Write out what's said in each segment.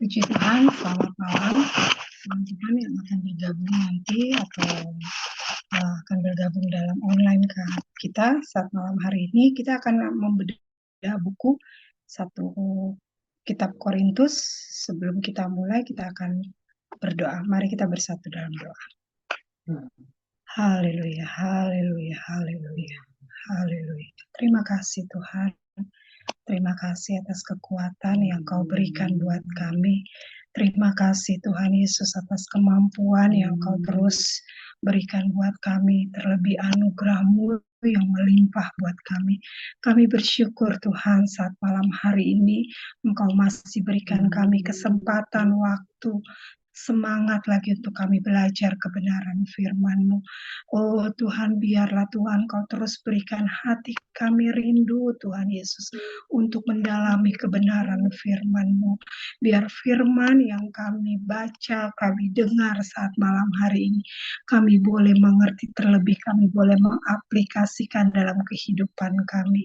Puji Tuhan, selamat malam teman-teman yang akan bergabung nanti atau akan bergabung dalam online kita saat malam hari ini. Kita akan membedah buku satu kitab Korintus. Sebelum kita mulai, kita akan berdoa. Mari kita bersatu dalam doa. Haleluya, haleluya, haleluya, haleluya. Terima kasih Tuhan. Terima kasih atas kekuatan yang Kau berikan buat kami. Terima kasih Tuhan Yesus atas kemampuan yang Kau terus berikan buat kami. Terlebih anugerah-Mu yang melimpah buat kami. Kami bersyukur Tuhan saat malam hari ini Engkau masih berikan kami kesempatan waktu, semangat lagi untuk kami belajar kebenaran firman-Mu. Oh Tuhan, biarlah Tuhan Kau terus berikan hati kami rindu Tuhan Yesus untuk mendalami kebenaran firman-Mu. Biar firman yang kami baca, kami dengar saat malam hari ini, kami boleh mengerti, terlebih kami boleh mengaplikasikan dalam kehidupan kami.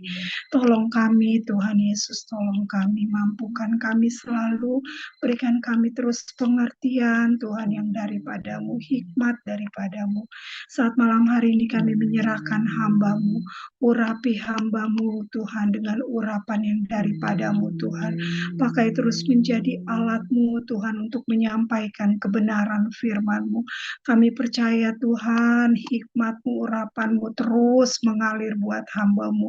Tolong kami Tuhan Yesus, tolong kami, mampukan kami selalu, berikan kami terus pengertian Tuhan yang daripada-Mu, hikmat daripada-Mu. Saat malam hari ini kami menyerahkan hamba-Mu, urapi hamba-Mu Tuhan dengan urapan yang daripada-Mu Tuhan. Pakai terus menjadi alat-Mu Tuhan untuk menyampaikan kebenaran firman-Mu. Kami percaya Tuhan, hikmat-Mu, urapan-Mu terus mengalir buat hamba-Mu,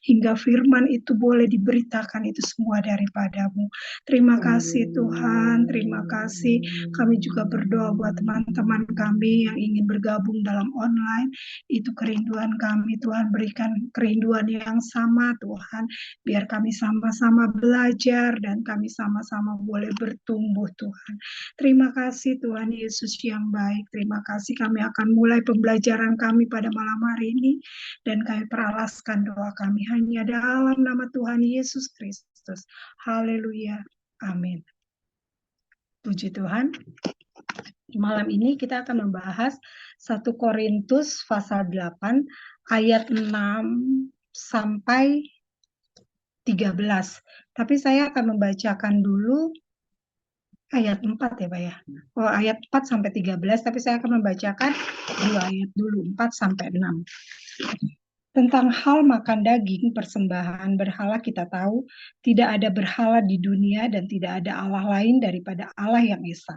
hingga firman itu boleh diberitakan itu semua daripada-Mu. Terima kasih Tuhan, terima kasih. Kami juga berdoa buat teman-teman kami yang ingin bergabung dalam online. Itu kerinduan kami, Tuhan berikan kerinduan yang sama Tuhan. Biar kami sama-sama belajar dan kami sama-sama boleh bertumbuh Tuhan. Terima kasih Tuhan Yesus yang baik. Terima kasih, kami akan mulai pembelajaran kami pada malam hari ini. Dan kami peralaskan doa kami hanya dalam nama Tuhan Yesus Kristus. Haleluya. Amin. Puji Tuhan. Malam ini kita akan membahas 1 Korintus pasal 8 ayat 6 sampai 13. Tapi saya akan membacakan dulu ayat 4 ya Pak ya. Oh, ayat 4 sampai 13, tapi saya akan membacakan 2 ayat dulu, 4 sampai 6. Tentang hal makan daging persembahan berhala kita tahu, tidak ada berhala di dunia dan tidak ada Allah lain daripada Allah yang Esa.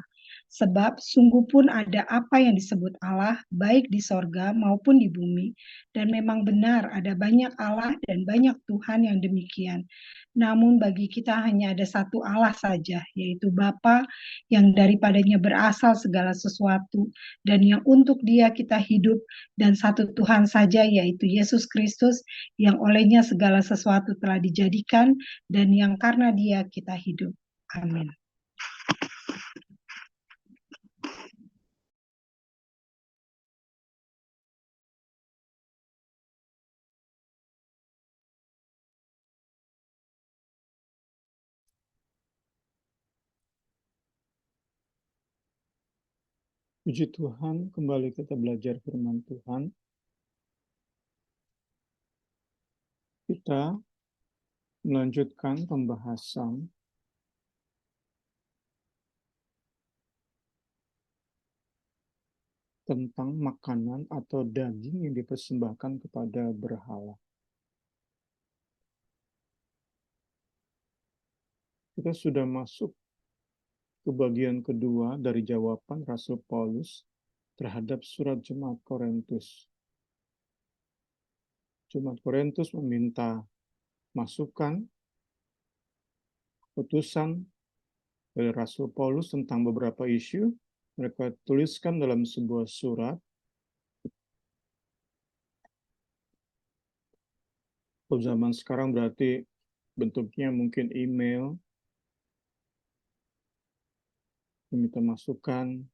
Sebab sungguh pun ada apa yang disebut Allah, baik di sorga maupun di bumi. Dan memang benar ada banyak Allah dan banyak Tuhan yang demikian. Namun bagi kita hanya ada satu Allah saja, yaitu Bapa yang daripadanya berasal segala sesuatu, dan yang untuk Dia kita hidup, dan satu Tuhan saja, yaitu Yesus Kristus, yang olehnya segala sesuatu telah dijadikan, dan yang karena Dia kita hidup. Amin. Puji Tuhan, kembali kita belajar firman Tuhan. Kita melanjutkan pembahasan tentang makanan atau daging yang dipersembahkan kepada berhala. Kita sudah masuk ke bagian kedua dari jawaban Rasul Paulus terhadap surat Jemaat Korintus. Jemaat Korintus meminta masukan, putusan dari Rasul Paulus tentang beberapa isu. Mereka tuliskan dalam sebuah surat. Kalau zaman sekarang berarti bentuknya mungkin email, meminta masukan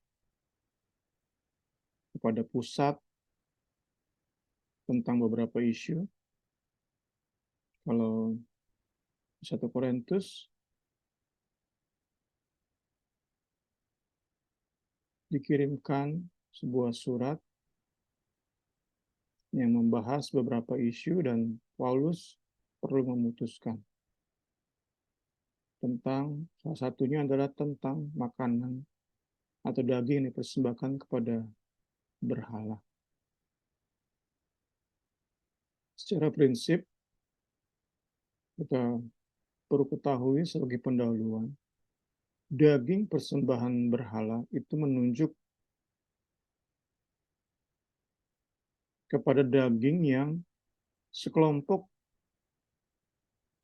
kepada pusat tentang beberapa isu. Kalau 1 Korintus dikirimkan sebuah surat yang membahas beberapa isu dan Paulus perlu memutuskan. salah satunya adalah tentang makanan atau daging yang dipersembahkan kepada berhala. Secara prinsip, kita perlu ketahui sebagai pendahuluan, daging persembahan berhala itu menunjuk kepada daging yang sekelompok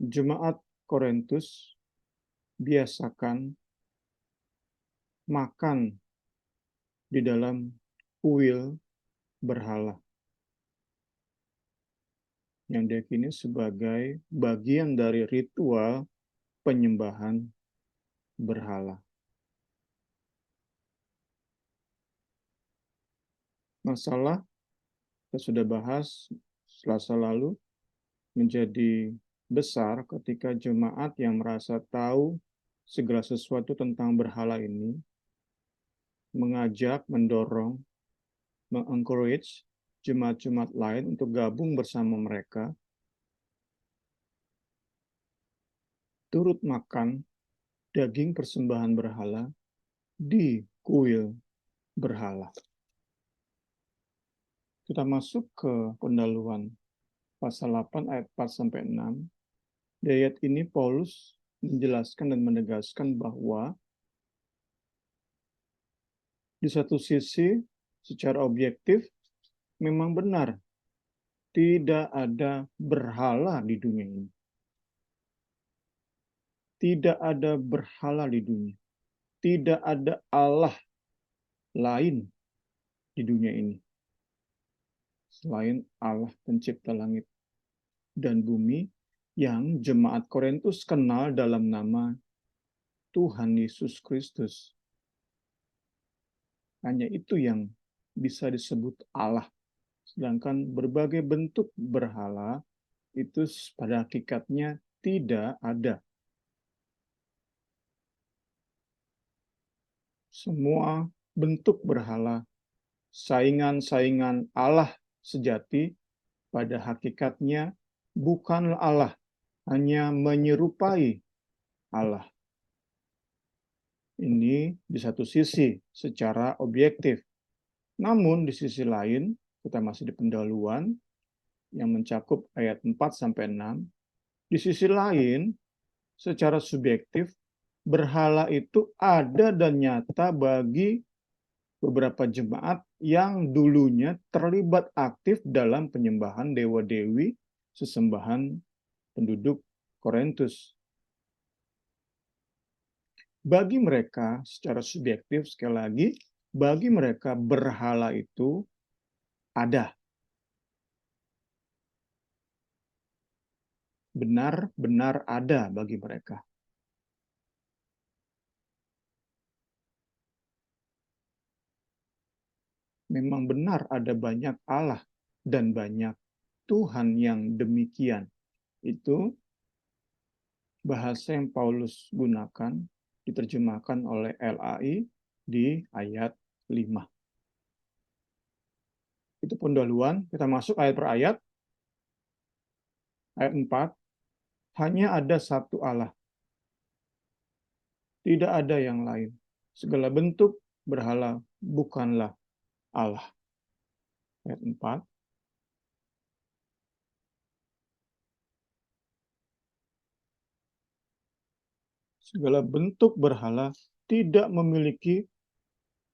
jemaat Korintus biasakan makan di dalam kuil berhala yang diyakini sebagai bagian dari ritual penyembahan berhala. Masalah kita sudah bahas Selasa lalu menjadi besar ketika jemaat yang merasa tahu segala sesuatu tentang berhala ini mengajak, mendorong, mengencourage jemaat-jemaat lain untuk gabung bersama mereka, turut makan daging persembahan berhala di kuil berhala. Kita masuk ke pendahuluan pasal 8 ayat 4-6. Di ayat ini Paulus menjelaskan dan menegaskan bahwa di satu sisi secara objektif memang benar tidak ada berhala di dunia ini. Tidak ada berhala di dunia. Tidak ada Allah lain di dunia ini selain Allah pencipta langit dan bumi yang jemaat Korintus kenal dalam nama Tuhan Yesus Kristus. Hanya itu yang bisa disebut Allah. Sedangkan berbagai bentuk berhala itu pada hakikatnya tidak ada. Semua bentuk berhala, saingan-saingan Allah sejati, pada hakikatnya bukanlah Allah, hanya menyerupai Allah. Ini di satu sisi secara objektif. Namun di sisi lain, kita masih di pendahuluan yang mencakup ayat 4-6. Di sisi lain, secara subjektif, berhala itu ada dan nyata bagi beberapa jemaat yang dulunya terlibat aktif dalam penyembahan dewa-dewi sesembahan penduduk Korintus. Bagi mereka secara subjektif, sekali lagi, bagi mereka berhala itu ada. Benar-benar ada bagi mereka. Memang benar ada banyak Allah dan banyak Tuhan yang demikian. Itu bahasa yang Paulus gunakan, diterjemahkan oleh LAI di ayat 5. Itu pendahuluan, kita masuk ayat per ayat. Ayat 4, hanya ada satu Allah. Tidak ada yang lain. Segala bentuk berhala bukanlah Allah. Ayat 4. Segala bentuk berhala tidak memiliki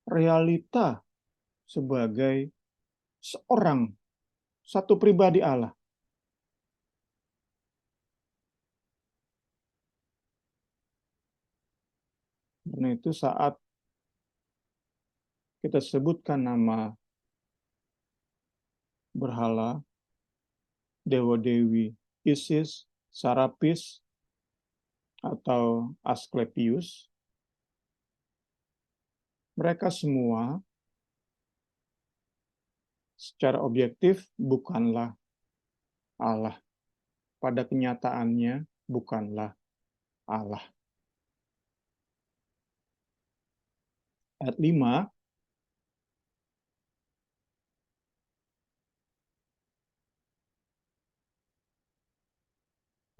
realita sebagai seorang, satu pribadi Allah. Karena itu saat kita sebutkan nama berhala, dewa-dewi Isis, Sarapis, atau Asklepius, mereka semua secara objektif bukanlah Allah. Pada kenyataannya bukanlah Allah. Ayat 5,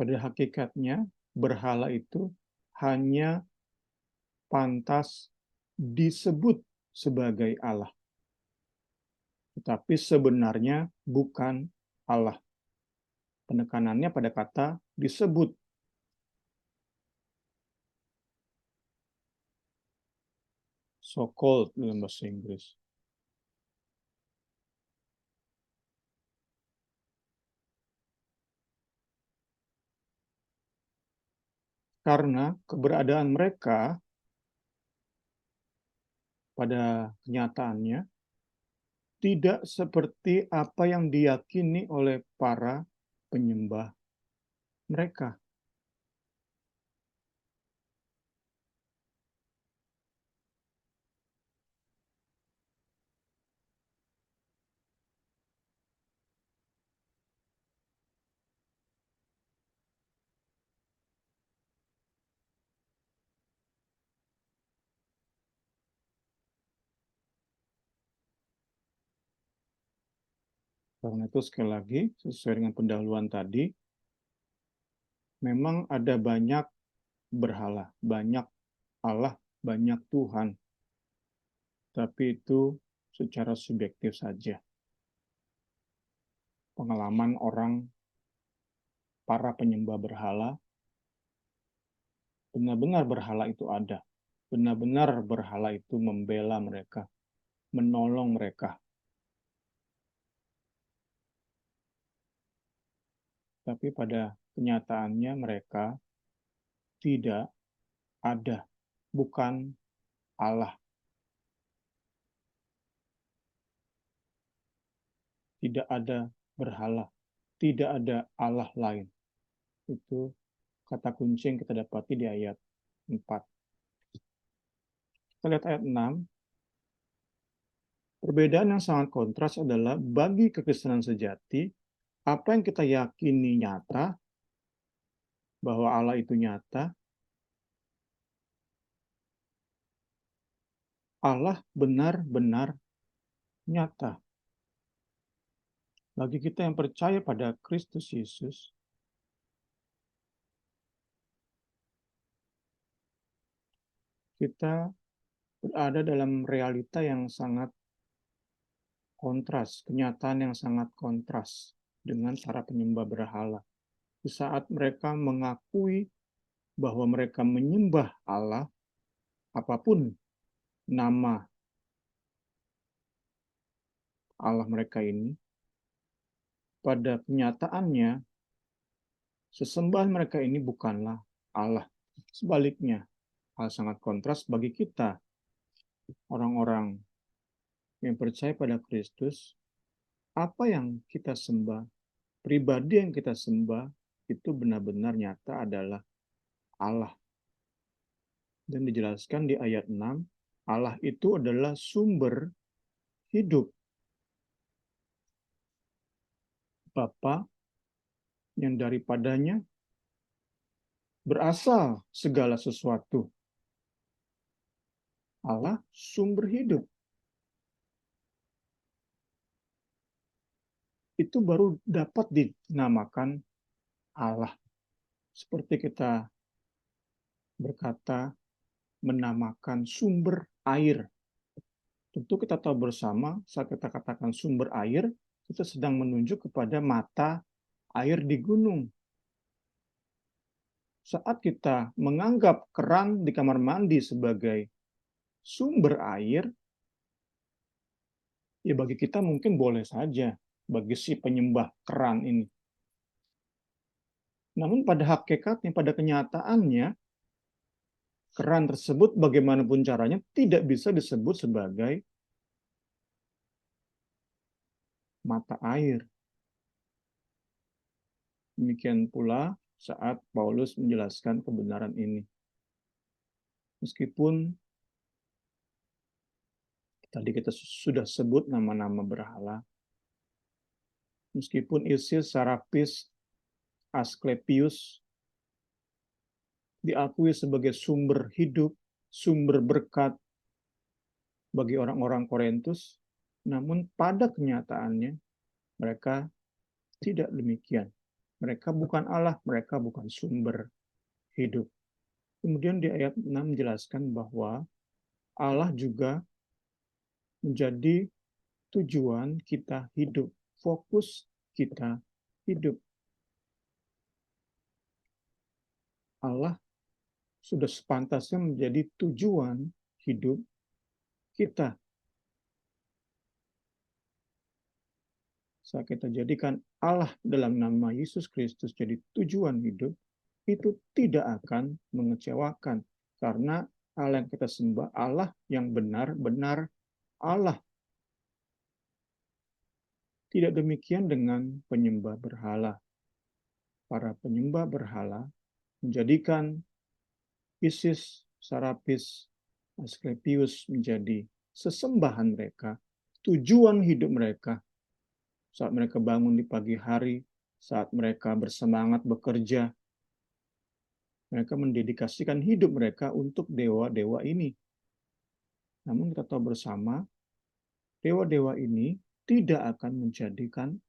pada hakikatnya berhala itu hanya pantas disebut sebagai Allah, tetapi sebenarnya bukan Allah. Penekanannya pada kata disebut. So-called dalam bahasa Inggris. Karena keberadaan mereka pada kenyataannya tidak seperti apa yang diyakini oleh para penyembah mereka. Karena itu sekali lagi, sesuai dengan pendahuluan tadi, memang ada banyak berhala, banyak Allah, banyak Tuhan. Tapi itu secara subjektif saja. Pengalaman orang, para penyembah berhala, benar-benar berhala itu ada. Benar-benar berhala itu membela mereka, menolong mereka. Tapi pada kenyataannya mereka tidak ada, bukan Allah. Tidak ada berhala, tidak ada Allah lain. Itu kata kunci yang kita dapati di ayat 4. Kita lihat ayat 6. Perbedaan yang sangat kontras adalah bagi kekristenan sejati, apa yang kita yakini nyata, bahwa Allah itu nyata, Allah benar-benar nyata. Bagi kita yang percaya pada Kristus Yesus, kita berada dalam realita yang sangat kontras, kenyataan yang sangat kontras dengan para penyembah berhala. Di saat mereka mengakui bahwa mereka menyembah Allah, apapun nama Allah mereka ini, pada kenyataannya sesembahan mereka ini bukanlah Allah. Sebaliknya, hal sangat kontras bagi kita, orang-orang yang percaya pada Kristus, apa yang kita sembah, pribadi yang kita sembah, itu benar-benar nyata adalah Allah. Dan dijelaskan di ayat 6, Allah itu adalah sumber hidup. Bapa yang daripadanya berasal segala sesuatu. Allah sumber hidup. Itu baru dapat dinamakan Allah. Seperti kita berkata menamakan sumber air. Tentu kita tahu bersama saat kita katakan sumber air, kita sedang menunjuk kepada mata air di gunung. Saat kita menganggap keran di kamar mandi sebagai sumber air, ya bagi kita mungkin boleh saja, bagi si penyembah keran ini. Namun pada hakikatnya, pada kenyataannya, keran tersebut bagaimanapun caranya tidak bisa disebut sebagai mata air. Demikian pula saat Paulus menjelaskan kebenaran ini. Meskipun tadi kita sudah sebut nama-nama berhala, meskipun Isis, Serapis, Asklepius diakui sebagai sumber hidup, sumber berkat bagi orang-orang Korintus, namun pada kenyataannya mereka tidak demikian. Mereka bukan Allah, mereka bukan sumber hidup. Kemudian di ayat 6 menjelaskan bahwa Allah juga menjadi tujuan kita hidup, fokus kita hidup. Allah sudah sepantasnya menjadi tujuan hidup kita. Saat kita jadikan Allah dalam nama Yesus Kristus jadi tujuan hidup, itu tidak akan mengecewakan. Karena Allah yang kita sembah, Allah yang benar-benar Allah. Tidak demikian dengan penyembah berhala. Para penyembah berhala menjadikan Isis, Serapis, Asklepius menjadi sesembahan mereka, tujuan hidup mereka. Saat mereka bangun di pagi hari, saat mereka bersemangat bekerja, mereka mendedikasikan hidup mereka untuk dewa-dewa ini. Namun kita tahu bersama, dewa-dewa ini tidak akan menjadikan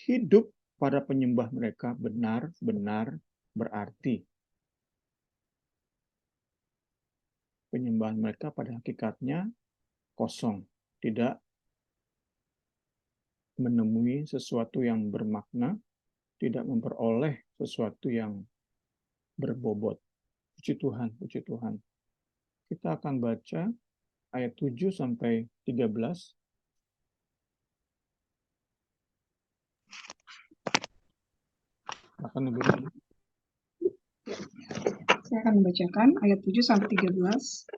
hidup para penyembah mereka benar-benar berarti. Penyembahan mereka pada hakikatnya kosong, tidak menemui sesuatu yang bermakna, tidak memperoleh sesuatu yang berbobot. Puji Tuhan, puji Tuhan. Kita akan baca ayat 7 sampai 13. Akan lebih. Saya akan membacakan ayat 7 sampai 13.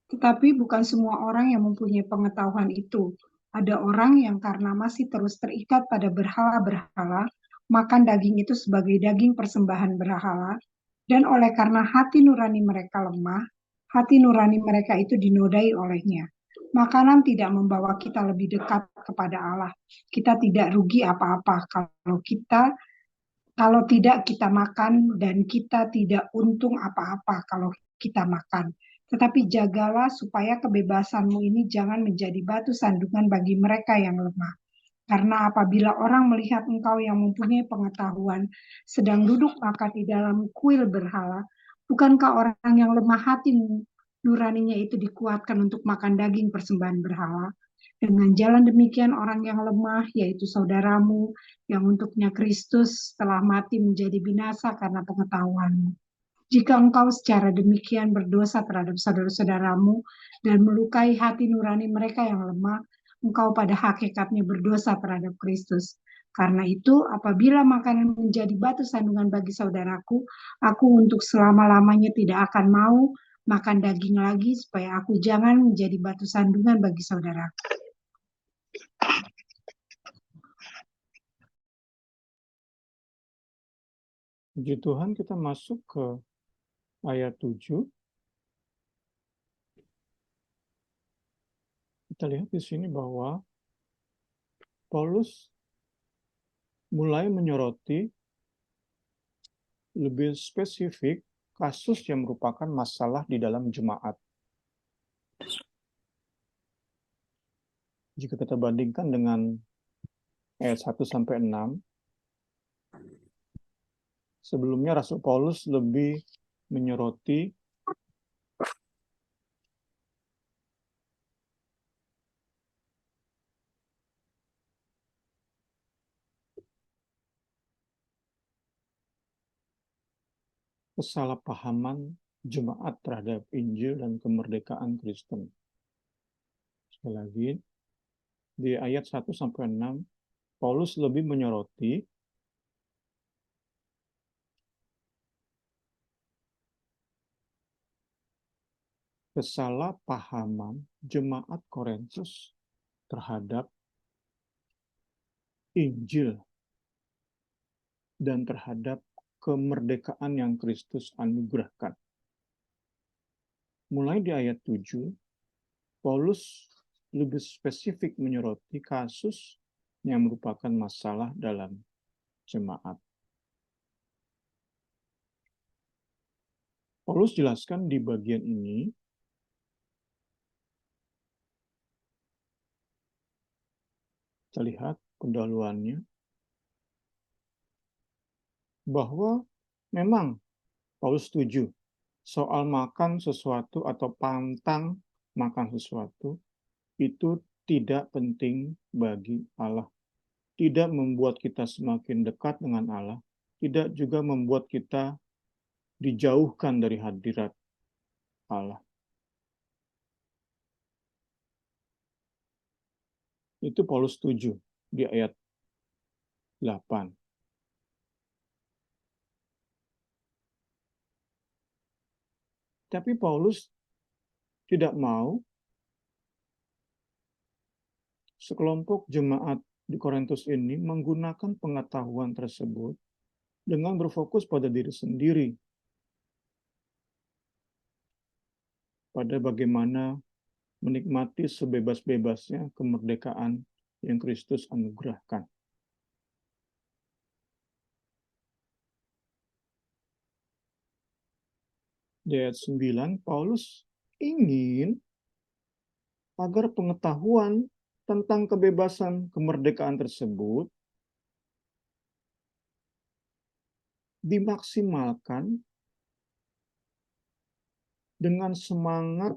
Tetapi bukan semua orang yang mempunyai pengetahuan itu. Ada orang yang karena masih terus terikat pada berhala-berhala, makan daging itu sebagai daging persembahan berhala, dan oleh karena hati nurani mereka lemah, hati nurani mereka itu dinodai olehnya. Makanan tidak membawa kita lebih dekat kepada Allah. Kita tidak rugi apa-apa kalau tidak kita makan, dan kita tidak untung apa-apa kalau kita makan. Tetapi jagalah supaya kebebasanmu ini jangan menjadi batu sandungan bagi mereka yang lemah. Karena apabila orang melihat engkau yang mempunyai pengetahuan sedang duduk makan di dalam kuil berhala, bukankah orang yang lemah hati nuraninya itu dikuatkan untuk makan daging persembahan berhala? Dengan jalan demikian orang yang lemah, yaitu saudaramu, yang untuknya Kristus telah mati menjadi binasa karena pengetahuanmu. Jika engkau secara demikian berdosa terhadap saudara-saudaramu dan melukai hati nurani mereka yang lemah, engkau pada hakikatnya berdosa terhadap Kristus. Karena itu, apabila makanan menjadi batu sandungan bagi saudaraku, aku untuk selama-lamanya tidak akan mau makan daging lagi, supaya aku jangan menjadi batu sandungan bagi saudaraku. Puji Tuhan, kita masuk ke ayat 7. Kita lihat di sini bahwa Paulus mulai menyoroti lebih spesifik kasus yang merupakan masalah di dalam jemaat. Jika kita bandingkan dengan ayat 1 sampai 6, sebelumnya Rasul Paulus lebih menyoroti kesalahpahaman jemaat terhadap Injil dan kemerdekaan Kristen. Sekali lagi, di ayat 1 sampai 6, Paulus lebih menyoroti kesalahpahaman jemaat Korintus terhadap Injil dan terhadap kemerdekaan yang Kristus anugerahkan. Mulai di ayat 7, Paulus lebih spesifik menyoroti kasus yang merupakan masalah dalam jemaat. Paulus jelaskan di bagian ini kita lihat pendahuluannya bahwa memang Paulus setuju soal makan sesuatu atau pantang makan sesuatu itu tidak penting bagi Allah. Tidak membuat kita semakin dekat dengan Allah, tidak juga membuat kita dijauhkan dari hadirat Allah. Itu Paulus setuju di ayat 8. Tapi Paulus tidak mau sekelompok jemaat di Korintus ini menggunakan pengetahuan tersebut dengan berfokus pada diri sendiri, pada bagaimana menikmati sebebas-bebasnya kemerdekaan yang Kristus anugerahkan. Di ayat 9, Paulus ingin agar pengetahuan tentang kebebasan kemerdekaan tersebut dimaksimalkan dengan semangat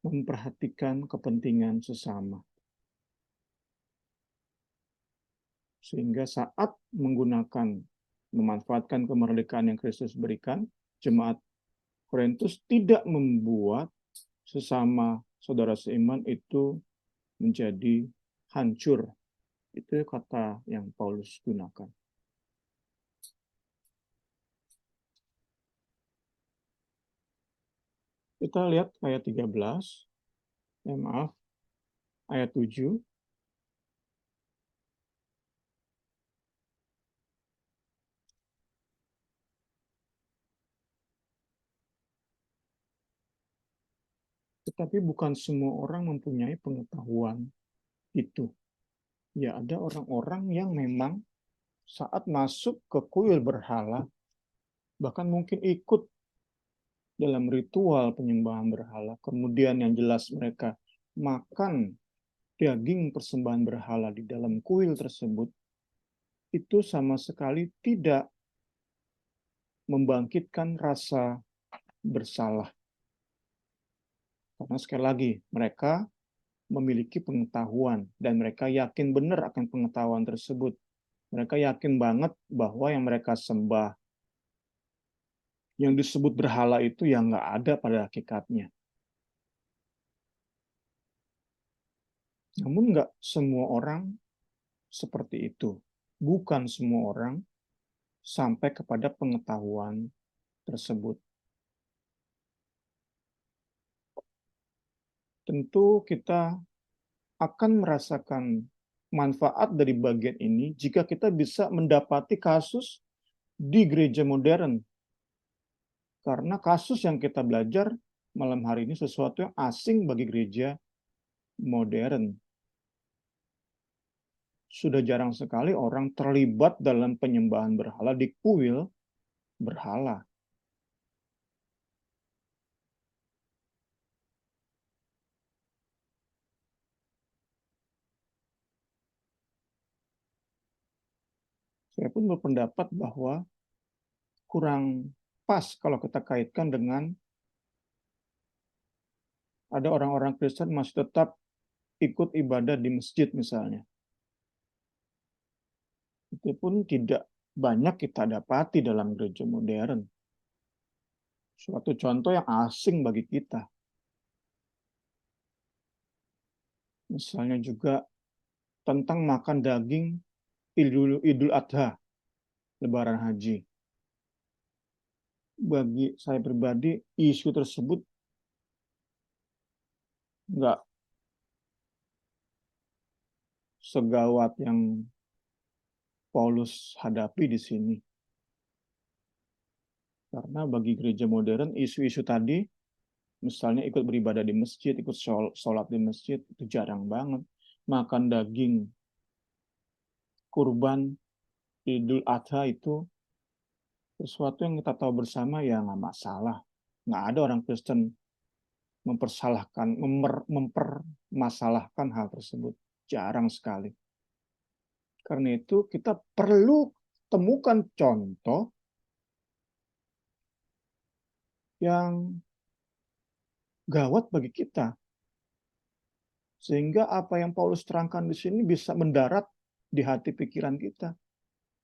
memperhatikan kepentingan sesama. Sehingga saat memanfaatkan kemerdekaan yang Kristus berikan, jemaat Korintus tidak membuat sesama saudara seiman itu menjadi hancur. Itu kata yang Paulus gunakan. Kita lihat ayat 13. Ayat 7. Tetapi bukan semua orang mempunyai pengetahuan itu. Ya, ada orang-orang yang memang saat masuk ke kuil berhala, bahkan mungkin ikut dalam ritual penyembahan berhala, kemudian yang jelas mereka makan daging persembahan berhala di dalam kuil tersebut, itu sama sekali tidak membangkitkan rasa bersalah. Karena sekali lagi, mereka memiliki pengetahuan, dan mereka yakin benar akan pengetahuan tersebut. Mereka yakin banget bahwa yang mereka sembah, yang disebut berhala itu yang nggak ada pada hakikatnya. Namun nggak semua orang seperti itu. Bukan semua orang sampai kepada pengetahuan tersebut. Tentu kita akan merasakan manfaat dari bagian ini jika kita bisa mendapati kasus di gereja modern. Karena kasus yang kita belajar malam hari ini sesuatu yang asing bagi gereja modern. Sudah jarang sekali orang terlibat dalam penyembahan berhala di kuil berhala. Saya pun berpendapat bahwa kurang pas kalau kita kaitkan dengan ada orang-orang Kristen masih tetap ikut ibadah di masjid misalnya. Itu pun tidak banyak kita dapati dalam gereja modern. Suatu contoh yang asing bagi kita. Misalnya juga tentang makan daging Idul Adha, Lebaran Haji. Bagi saya pribadi, isu tersebut nggak segawat yang Paulus hadapi di sini. Karena bagi gereja modern, isu-isu tadi, misalnya ikut beribadah di masjid, ikut sholat di masjid, itu jarang banget. Makan daging kurban Idul Adha itu sesuatu yang kita tahu bersama, ya nggak masalah. Nggak ada orang Kristen mempermasalahkan hal tersebut. Jarang sekali. Karena itu kita perlu temukan contoh yang gawat bagi kita. Sehingga apa yang Paulus terangkan di sini bisa mendarat di hati pikiran kita.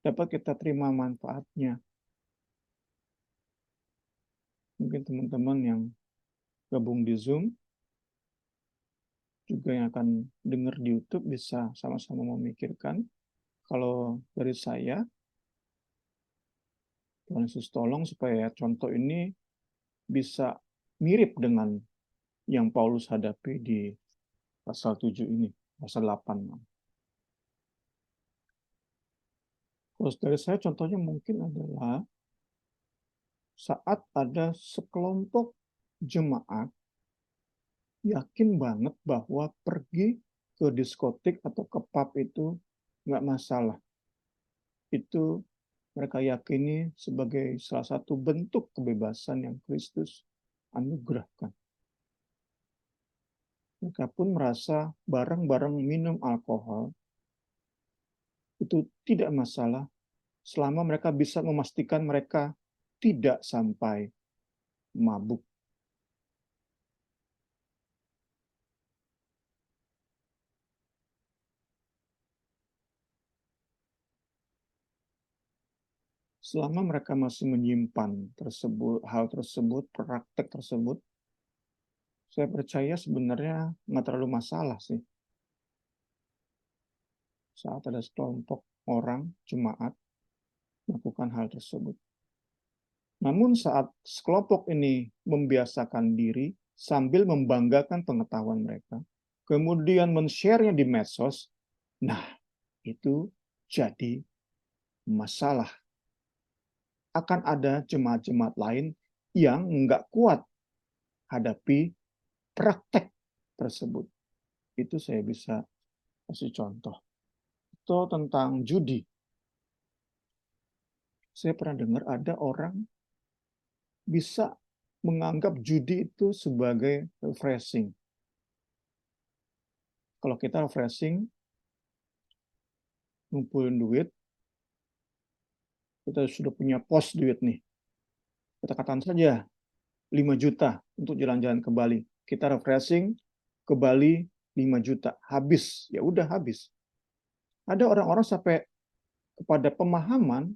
Dapat kita terima manfaatnya. Mungkin teman-teman yang gabung di Zoom, juga yang akan dengar di YouTube bisa sama-sama memikirkan. Kalau dari saya, Tuhan Yesus tolong supaya contoh ini bisa mirip dengan yang Paulus hadapi di pasal 7 ini, pasal 8. Kalau dari saya contohnya mungkin adalah saat ada sekelompok jemaat yakin banget bahwa pergi ke diskotik atau ke pub itu nggak masalah. Itu mereka yakini sebagai salah satu bentuk kebebasan yang Kristus anugerahkan. Mereka pun merasa bareng-bareng minum alkohol itu tidak masalah selama mereka bisa memastikan mereka tidak sampai mabuk. Selama mereka masih menyimpan hal tersebut, praktek tersebut, saya percaya sebenarnya nggak terlalu masalah sih. Saat ada sekelompok orang, jemaat, melakukan hal tersebut. Namun saat sekelompok ini membiasakan diri sambil membanggakan pengetahuan mereka, kemudian men-share-nya di medsos, nah itu jadi masalah. Akan ada jemaat-jemaat lain yang nggak kuat hadapi praktek tersebut. Itu saya bisa kasih contoh. Itu tentang judi. Saya pernah dengar ada orang bisa menganggap judi itu sebagai refreshing. Kalau kita refreshing, ngumpulin duit, kita sudah punya pos duit nih. Kita katakan saja 5 juta untuk jalan-jalan ke Bali. Kita refreshing ke Bali 5 juta. Habis, ya udah habis. Ada orang-orang sampai kepada pemahaman,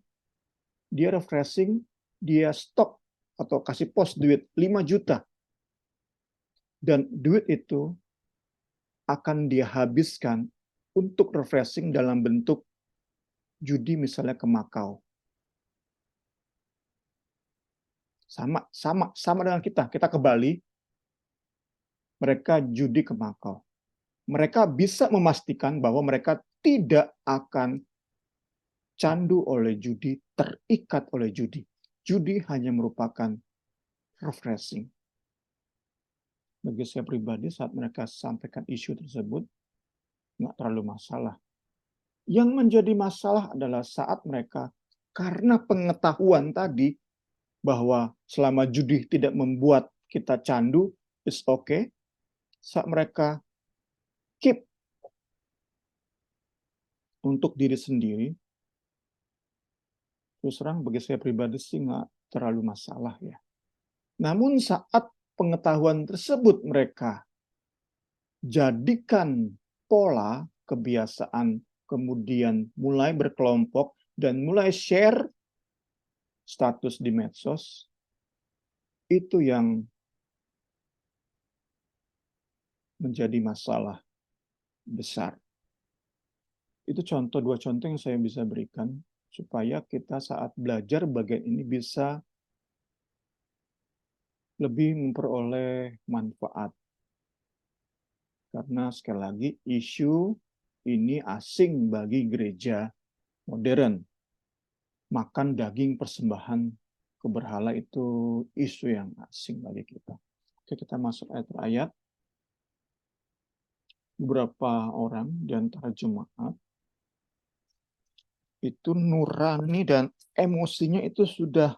dia refreshing, dia stok atau kasih pos duit 5 juta. Dan duit itu akan dia habiskan untuk refreshing dalam bentuk judi misalnya ke Makau. Sama dengan kita ke Bali, mereka judi ke Makau. Mereka bisa memastikan bahwa mereka tidak akan candu oleh judi, terikat oleh judi. Judi hanya merupakan refreshing. Bagi saya pribadi, saat mereka sampaikan isu tersebut, nggak terlalu masalah. Yang menjadi masalah adalah saat mereka, karena pengetahuan tadi, bahwa selama judi tidak membuat kita candu, it's okay. Saat mereka keep untuk diri sendiri, terus terang bagi saya pribadi sih nggak terlalu masalah ya. Namun saat pengetahuan tersebut mereka jadikan pola kebiasaan, kemudian mulai berkelompok dan mulai share status di medsos, itu yang menjadi masalah besar. Itu dua contoh yang saya bisa berikan supaya kita saat belajar bagian ini bisa lebih memperoleh manfaat. Karena sekali lagi isu ini asing bagi gereja modern. Makan daging persembahan ke berhala itu isu yang asing bagi kita. Oke, kita masuk ayat-ayat. Beberapa orang di antara jemaat itu nurani dan emosinya itu sudah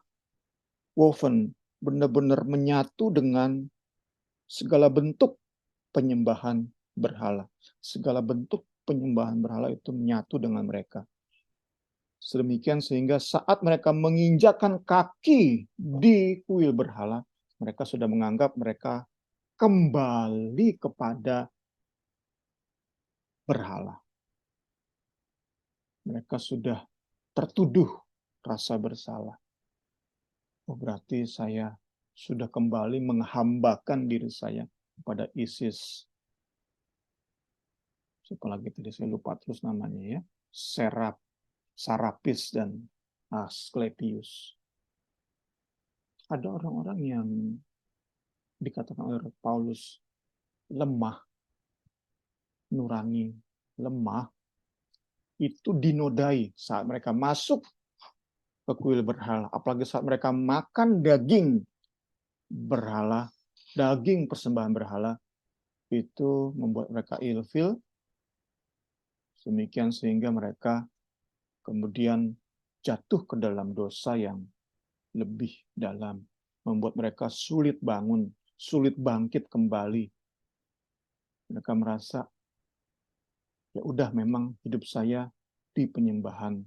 woven, benar-benar menyatu dengan segala bentuk penyembahan berhala. Segala bentuk penyembahan berhala itu menyatu dengan mereka. Sedemikian sehingga saat mereka menginjakkan kaki di kuil berhala, Mereka sudah menganggap mereka kembali kepada berhala. Mereka sudah tertuduh rasa bersalah. Oh, berarti saya sudah kembali menghambakan diri saya kepada ISIS. Siapa lagi tadi saya lupa terus namanya ya. Sarapis dan Asklepius. Ada orang-orang yang dikatakan oleh Paulus lemah, nurani, lemah, itu dinodai saat mereka masuk ke kuil berhala. Apalagi saat mereka makan daging berhala, daging persembahan berhala, itu membuat mereka ilfil, demikian sehingga mereka kemudian jatuh ke dalam dosa yang lebih dalam, membuat mereka sulit bangun, sulit bangkit kembali. Mereka merasa, ya udah memang hidup saya di penyembahan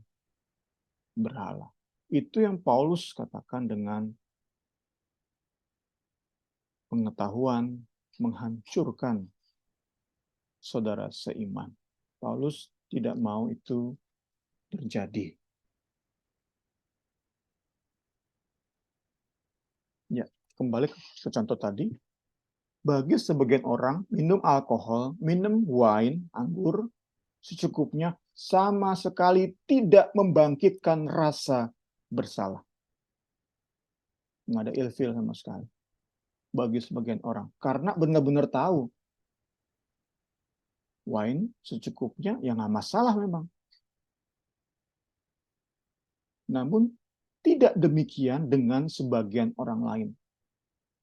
berhala. Itu yang Paulus katakan dengan pengetahuan menghancurkan saudara seiman. Paulus tidak mau itu terjadi. Ya, kembali ke contoh tadi. Bagi sebagian orang, minum alkohol, minum wine, anggur, secukupnya sama sekali tidak membangkitkan rasa bersalah. Nggak ada ilfil sama sekali. Bagi sebagian orang. Karena benar-benar tahu. Wine secukupnya, ya nggak masalah memang. Namun, tidak demikian dengan sebagian orang lain.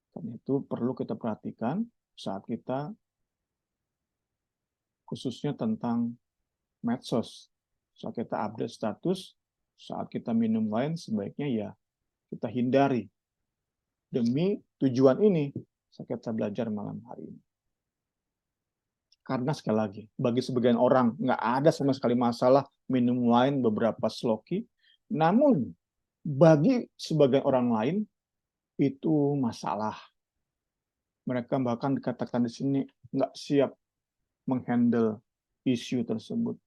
Karena itu perlu kita perhatikan saat kita khususnya tentang medsos. Saat kita update status, saat kita minum wine, sebaiknya ya kita hindari. Demi tujuan ini, kita belajar malam hari ini. Karena sekali lagi, bagi sebagian orang nggak ada sama sekali masalah minum wine beberapa sloki. Namun, bagi sebagian orang lain, itu masalah. Mereka bahkan dikatakan di sini nggak siap menghandle isu tersebut.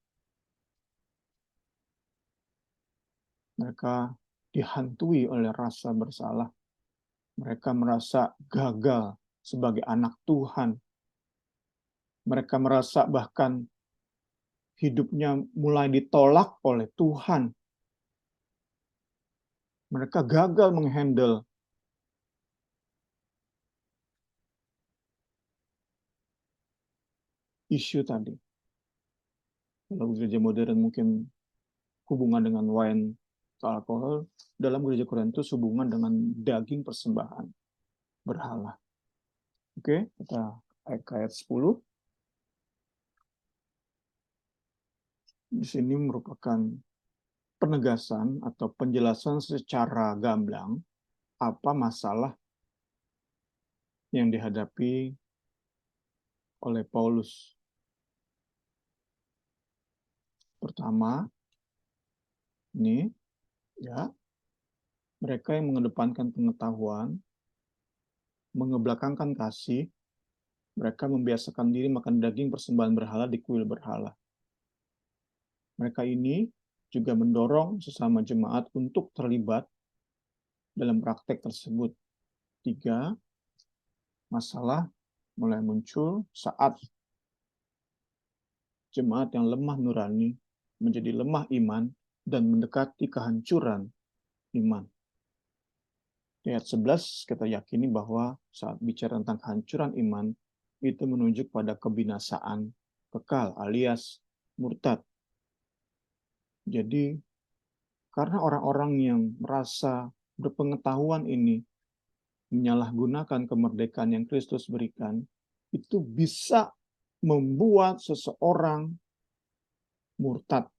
Mereka dihantui oleh rasa bersalah. Mereka merasa gagal sebagai anak Tuhan. Mereka merasa bahkan hidupnya mulai ditolak oleh Tuhan. Mereka gagal menghandle isu tadi. Kalau gereja modern mungkin hubungan dengan wine atau alkohol, dalam gereja Korintus hubungan dengan daging persembahan berhala. Oke, kita ayat 10. Di sini merupakan penegasan atau penjelasan secara gamblang apa masalah yang dihadapi oleh Paulus. Pertama, ini ya, mereka yang mengedepankan pengetahuan, mengebelakangkan kasih, mereka membiasakan diri makan daging persembahan berhala di kuil berhala. Mereka ini juga mendorong sesama jemaat untuk terlibat dalam praktek tersebut. 3, masalah mulai muncul saat jemaat yang lemah nurani menjadi lemah iman dan mendekati kehancuran iman. Di ayat 11 kita yakini bahwa saat bicara tentang kehancuran iman, itu menunjuk pada kebinasaan kekal alias murtad. Jadi karena orang-orang yang merasa berpengetahuan ini menyalahgunakan kemerdekaan yang Kristus berikan, itu bisa membuat seseorang murtad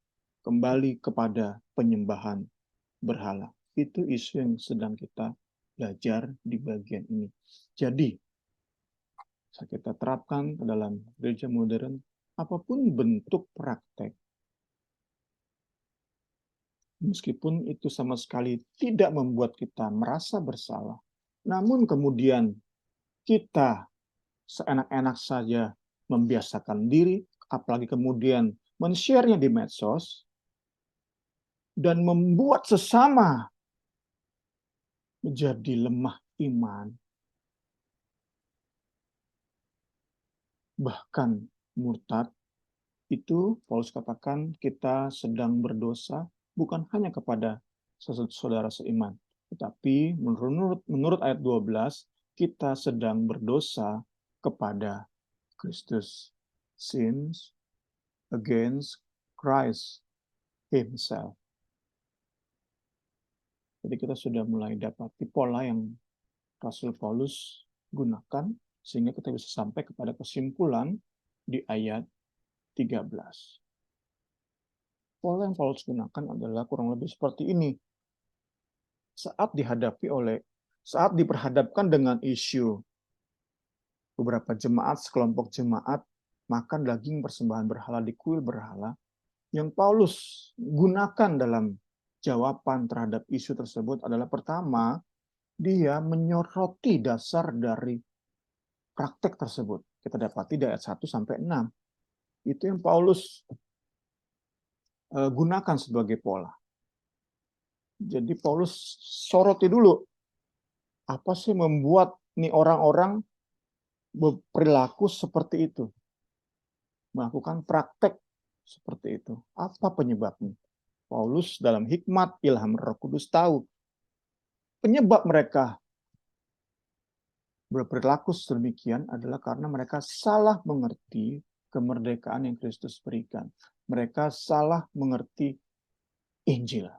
kembali kepada penyembahan berhala. Itu isu yang sedang kita belajar di bagian ini. Jadi, kita terapkan ke dalam gereja modern, apapun bentuk praktek, meskipun itu sama sekali tidak membuat kita merasa bersalah, Namun kemudian kita seenak-enak saja membiasakan diri, apalagi kemudian men-share-nya di medsos, dan membuat sesama menjadi lemah iman, bahkan murtad. Itu Paulus katakan kita sedang berdosa bukan hanya kepada saudara seiman, tetapi menurut ayat 12 kita sedang berdosa kepada Kristus. Sins against Christ himself. Jadi kita sudah mulai dapati pola yang Rasul Paulus gunakan sehingga kita bisa sampai kepada kesimpulan di ayat 13. Pola yang Paulus gunakan adalah kurang lebih seperti ini. Saat diperhadapkan dengan isu beberapa jemaat, sekelompok jemaat makan daging persembahan berhala di kuil berhala, yang Paulus gunakan dalam jawaban terhadap isu tersebut adalah pertama, dia menyoroti dasar dari praktek tersebut. Kita dapati di ayat 1 sampai 6. Itu yang Paulus gunakan sebagai pola. Jadi Paulus soroti dulu, apa sih membuat nih orang-orang berperilaku seperti itu? Melakukan praktek seperti itu. Apa penyebabnya? Paulus dalam hikmat ilham Roh Kudus tahu penyebab mereka berperilaku sedemikian adalah karena mereka salah mengerti kemerdekaan yang Kristus berikan. Mereka salah mengerti Injil.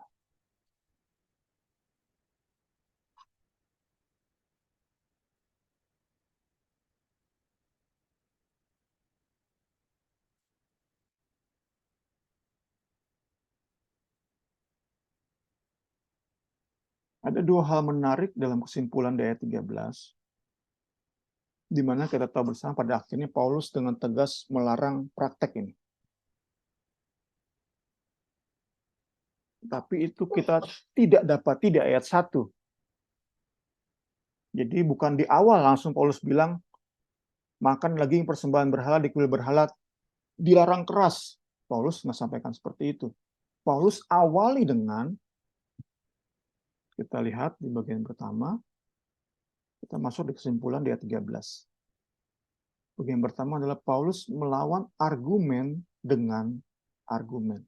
Ada dua hal menarik dalam kesimpulan di ayat 13, di mana kita tahu bersama pada akhirnya Paulus dengan tegas melarang praktek ini. Tapi itu kita tidak dapati di ayat 1. Jadi bukan di awal langsung Paulus bilang, makan daging persembahan berhala di kuil berhala dilarang keras. Paulus nggak sampaikan seperti itu. Paulus awali dengan, kita lihat di bagian pertama, kita masuk di kesimpulan di ayat 13. Bagian pertama adalah Paulus melawan argumen dengan argumen.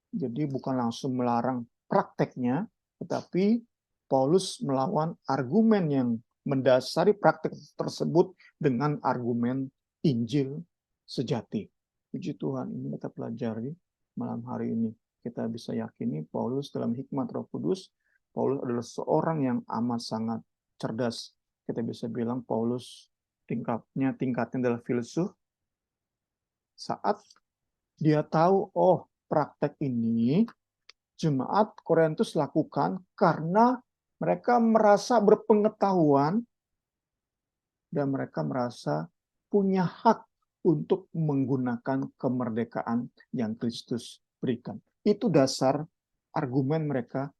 Jadi bukan langsung melarang prakteknya, tetapi Paulus melawan argumen yang mendasari praktek tersebut dengan argumen Injil sejati. Puji Tuhan, ini kita pelajari malam hari ini. Kita bisa yakini Paulus dalam hikmat Roh Kudus, Paulus adalah seorang yang amat sangat cerdas. Kita bisa bilang Paulus tingkatnya adalah filsuf. Saat dia tahu, oh praktek ini jemaat Korintus lakukan karena mereka merasa berpengetahuan dan mereka merasa punya hak untuk menggunakan kemerdekaan yang Kristus berikan. Itu dasar argumen mereka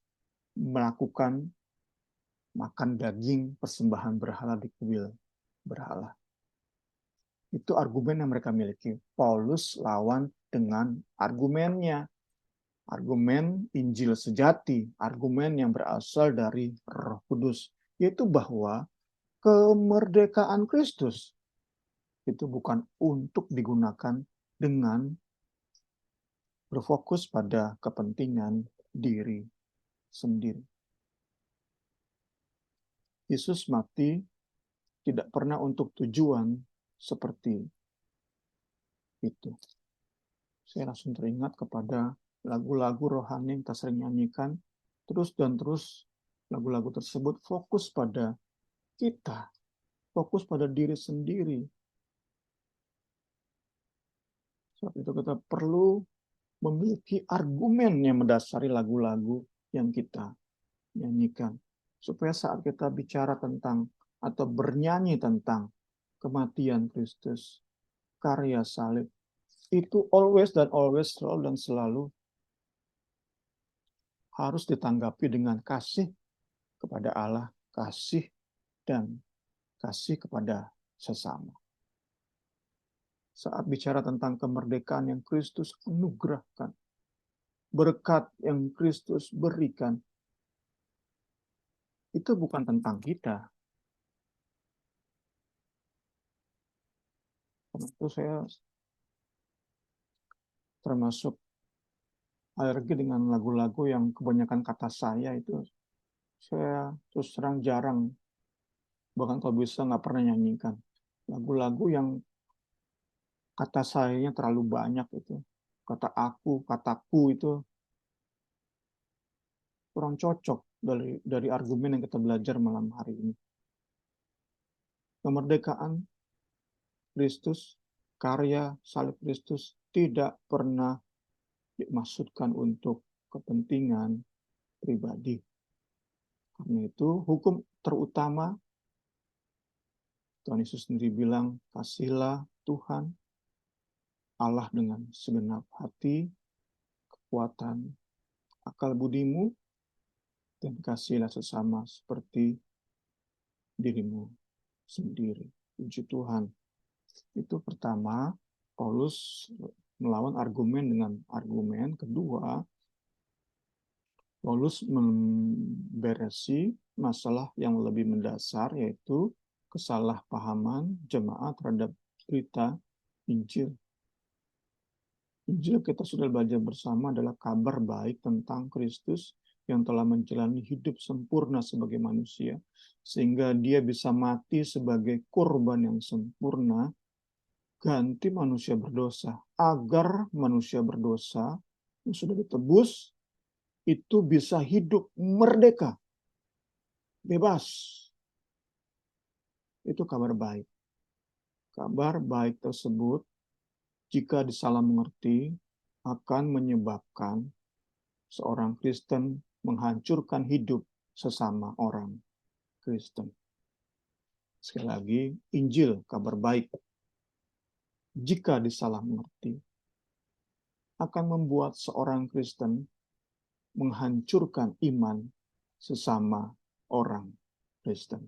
melakukan makan daging persembahan berhala di kuil berhala. Itu argumen yang mereka miliki. Paulus lawan dengan argumennya. Argumen Injil sejati, argumen yang berasal dari Roh Kudus, yaitu bahwa kemerdekaan Kristus itu bukan untuk digunakan dengan berfokus pada kepentingan diri sendiri. Yesus mati tidak pernah untuk tujuan seperti itu. Saya langsung teringat kepada lagu-lagu rohani yang kita sering nyanyikan, terus dan terus lagu-lagu tersebut fokus pada kita, fokus pada diri sendiri. Saat itu kita perlu memiliki argumen yang mendasari lagu-lagu yang kita nyanyikan. Supaya saat kita bicara tentang atau bernyanyi tentang kematian Kristus, karya salib, itu always dan always, selalu dan selalu harus ditanggapi dengan kasih kepada Allah, kasih dan kasih kepada sesama. Saat bicara tentang kemerdekaan yang Kristus anugerahkan, berkat yang Kristus berikan, itu bukan tentang kita. Karena itu saya termasuk alergi dengan lagu-lagu yang kebanyakan kata saya itu. Saya terus terang jarang, bahkan kalau bisa nggak pernah nyanyikan. Lagu-lagu yang kata sayanya terlalu banyak itu. Kata aku, kataku itu kurang cocok dari argumen yang kita belajar malam hari ini. Kemerdekaan Kristus, karya salib Kristus tidak pernah dimaksudkan untuk kepentingan pribadi. Karena itu hukum terutama, Tuhan Yesus sendiri bilang, kasihilah Tuhan Allah dengan segenap hati, kekuatan, akal budimu, dan kasihilah sesama seperti dirimu sendiri. Puji Tuhan. Itu pertama, Paulus melawan argumen dengan argumen. Kedua, Paulus memberesi masalah yang lebih mendasar, yaitu kesalahpahaman jemaat terhadap berita Injil. Injil kita sudah belajar bersama adalah kabar baik tentang Kristus yang telah menjalani hidup sempurna sebagai manusia, sehingga dia bisa mati sebagai korban yang sempurna, ganti manusia berdosa, agar manusia berdosa yang sudah ditebus itu bisa hidup merdeka, bebas. Itu kabar baik. Kabar baik tersebut, jika disalah mengerti, akan menyebabkan seorang Kristen menghancurkan hidup sesama orang Kristen. Sekali lagi, Injil, kabar baik, jika disalah mengerti, akan membuat seorang Kristen menghancurkan iman sesama orang Kristen.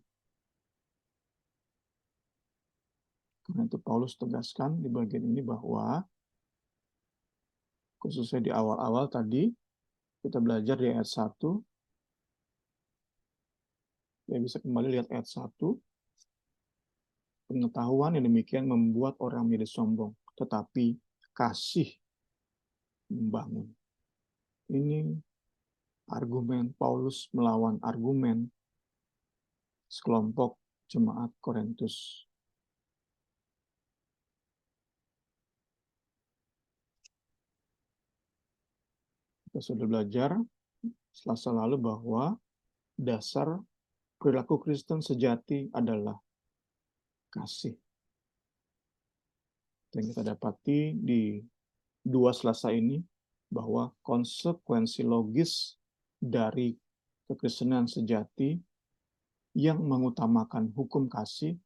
Karena itu Paulus tegaskan di bagian ini bahwa khususnya di awal-awal tadi kita belajar di ayat 1. Ya bisa kembali lihat ayat 1. Pengetahuan yang demikian membuat orang menjadi sombong, tetapi kasih membangun. Ini argumen Paulus melawan argumen sekelompok jemaat Korintus. Kita sudah belajar Selasa lalu bahwa dasar perilaku Kristen sejati adalah kasih. Dan kita dapati di 2 Selasa ini bahwa konsekuensi logis dari kekristenan sejati yang mengutamakan hukum kasih,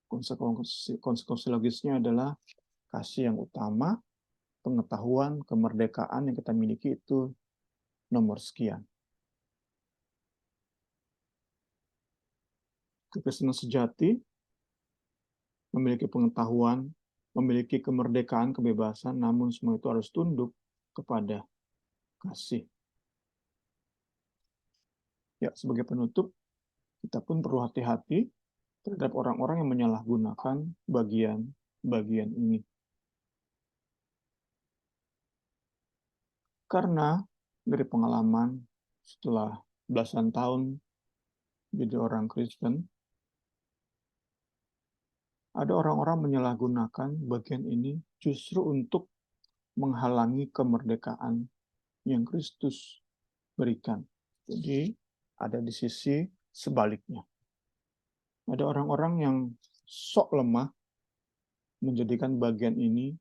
konsekuensi logisnya adalah kasih yang utama, pengetahuan, kemerdekaan yang kita miliki itu nomor sekian. Kekristenan sejati memiliki pengetahuan, memiliki kemerdekaan, kebebasan, namun semua itu harus tunduk kepada kasih. Ya, sebagai penutup, kita pun perlu hati-hati terhadap orang-orang yang menyalahgunakan bagian ini. Karena dari pengalaman setelah belasan tahun jadi orang Kristen, ada orang-orang menyalahgunakan bagian ini justru untuk menghalangi kemerdekaan yang Kristus berikan. Jadi ada di sisi sebaliknya. Ada orang-orang yang sok lemah menjadikan bagian ini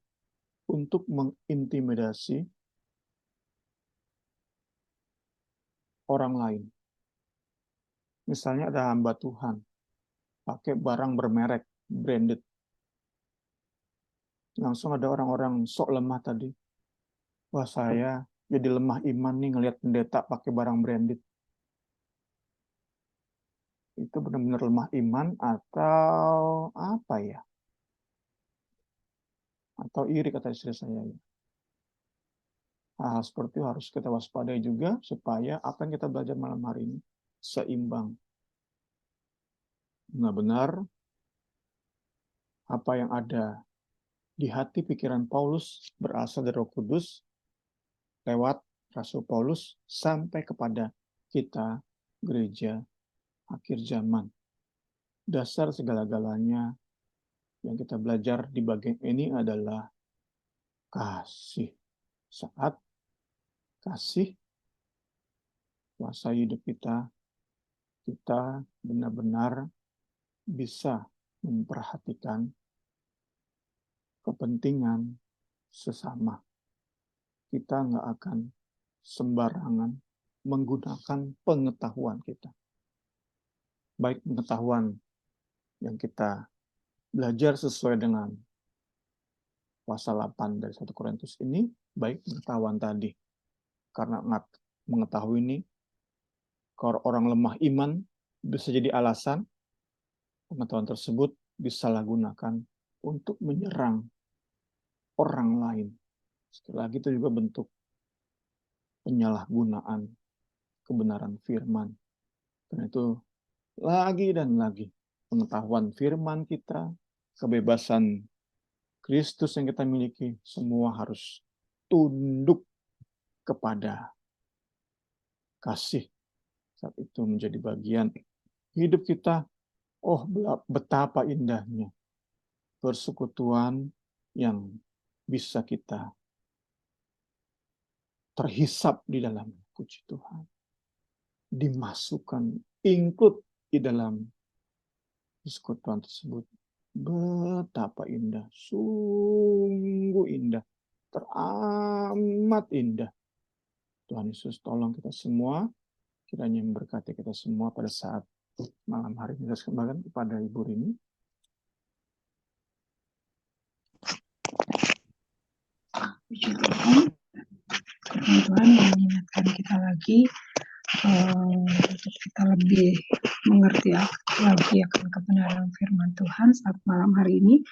untuk mengintimidasi orang lain. Misalnya ada hamba Tuhan pakai barang bermerek, branded. Langsung ada orang-orang sok lemah tadi. Wah, saya jadi lemah iman nih ngelihat pendeta pakai barang branded. itu benar-benar lemah iman atau apa ya? Atau iri, kata istri saya. Hal seperti itu harus kita waspadai juga supaya apa yang kita belajar malam hari ini seimbang. Benar-benar apa yang ada di hati pikiran Paulus berasal dari Roh Kudus lewat Rasul Paulus sampai kepada kita gereja akhir zaman. Dasar segala-galanya yang kita belajar di bagian ini adalah kasih. Saat kasih kuasa hidup kita benar-benar bisa memperhatikan kepentingan sesama. Kita nggak akan sembarangan menggunakan pengetahuan kita. Baik pengetahuan yang kita belajar sesuai dengan pasal 8 dari 1 Korintus ini, baik pengetahuan tadi. Karena mengetahui ini, kalau orang lemah iman bisa jadi alasan, pengetahuan tersebut disalahgunakan untuk menyerang orang lain. Sekali lagi itu juga bentuk penyalahgunaan kebenaran firman. Karena itu lagi dan lagi pengetahuan firman kita, kebebasan Kristus yang kita miliki, semua harus tunduk kepada kasih. Saat itu menjadi bagian hidup kita. Oh, betapa indahnya persekutuan yang bisa kita terhisap di dalam puji Tuhan. Dimasukkan, include di dalam persekutuan tersebut. Betapa indah, sungguh indah, teramat indah. Tuhan Yesus tolong kita semua, kiranya memberkati kita semua pada saat malam hari ini. Kita kembalikan kepada Ibu Rini. Puji Tuhan, Tuhan mengingatkan kita lagi untuk kita lebih mengerti lagi akan kebenaran firman Tuhan saat malam hari ini.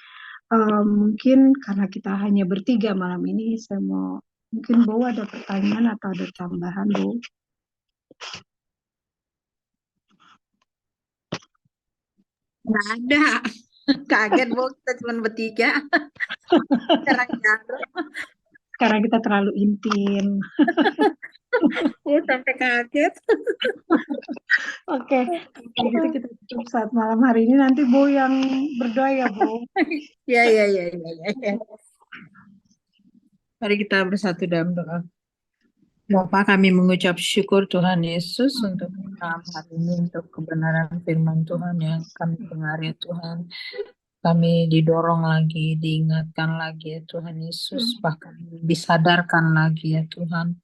Mungkin karena kita hanya bertiga malam ini, saya mau mungkin Bu ada pertanyaan atau ada tambahan, Bu? Nggak ada. Kaget, Bu, kita cuma bertiga. Karena kita terlalu intim. Sampai kaget. Oke, gitu kita tutup saat malam hari ini. Nanti Bu yang berdoa ya, Bu. Ya. Mari kita bersatu dalam doa. Bapa, kami mengucap syukur Tuhan Yesus untuk malam hari ini, untuk kebenaran firman Tuhan yang kami dengar ya Tuhan. Kami didorong lagi, diingatkan lagi ya Tuhan Yesus, bahkan disadarkan lagi ya Tuhan.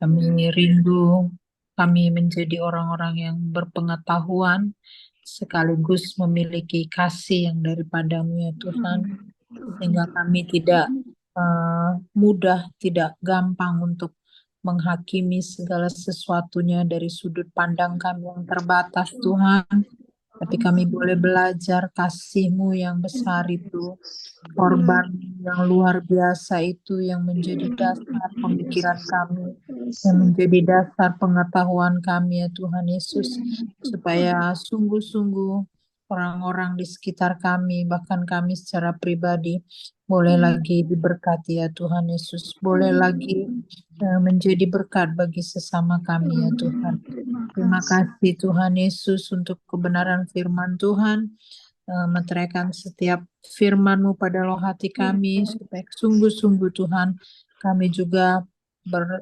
Kami rindu, kami menjadi orang-orang yang berpengetahuan, sekaligus memiliki kasih yang daripadamu ya Tuhan, sehingga kami tidak mudah, tidak gampang untuk menghakimi segala sesuatunya dari sudut pandang kami yang terbatas Tuhan. Tapi kami boleh belajar kasih-Mu yang besar itu, korban yang luar biasa itu yang menjadi dasar pemikiran kami, yang menjadi dasar pengetahuan kami ya Tuhan Yesus, supaya sungguh-sungguh orang-orang di sekitar kami, bahkan kami secara pribadi, boleh lagi diberkati ya Tuhan Yesus, boleh lagi menjadi berkat bagi sesama kami ya Tuhan. Terima kasih Tuhan Yesus untuk kebenaran firman Tuhan. Meteraikan setiap firman-Mu pada roh hati kami, supaya sungguh-sungguh Tuhan, kami juga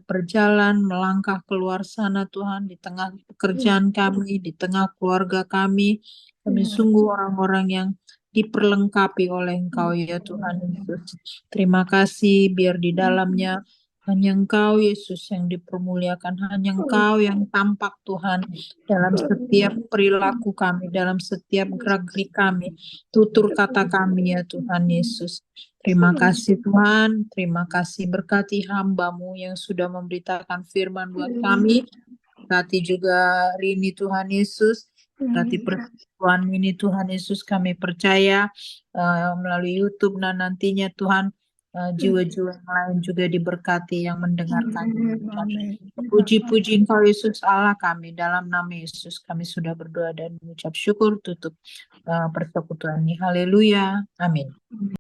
berjalan melangkah keluar sana Tuhan, di tengah pekerjaan kami, di tengah keluarga kami sungguh orang-orang yang diperlengkapi oleh Engkau ya Tuhan Yesus. Terima kasih, biar di dalamnya hanya Engkau Yesus yang dipermuliakan, hanya Engkau yang tampak Tuhan dalam setiap perilaku kami, dalam setiap gerak-gerik kami, tutur kata kami ya Tuhan Yesus. Terima kasih Tuhan, terima kasih berkati hamba-Mu yang sudah memberitakan firman buat kami. Berkati juga Rini Tuhan Yesus, Berkati persekutuan ini Tuhan Yesus, kami percaya melalui YouTube dan nantinya Tuhan jiwa-jiwa yang lain juga diberkati yang mendengarkan. Amin. Puji-puji Engkau Yesus Allah kami, dalam nama Yesus kami sudah berdoa dan mengucap syukur tutup persekutuan ini. Haleluya. Amin.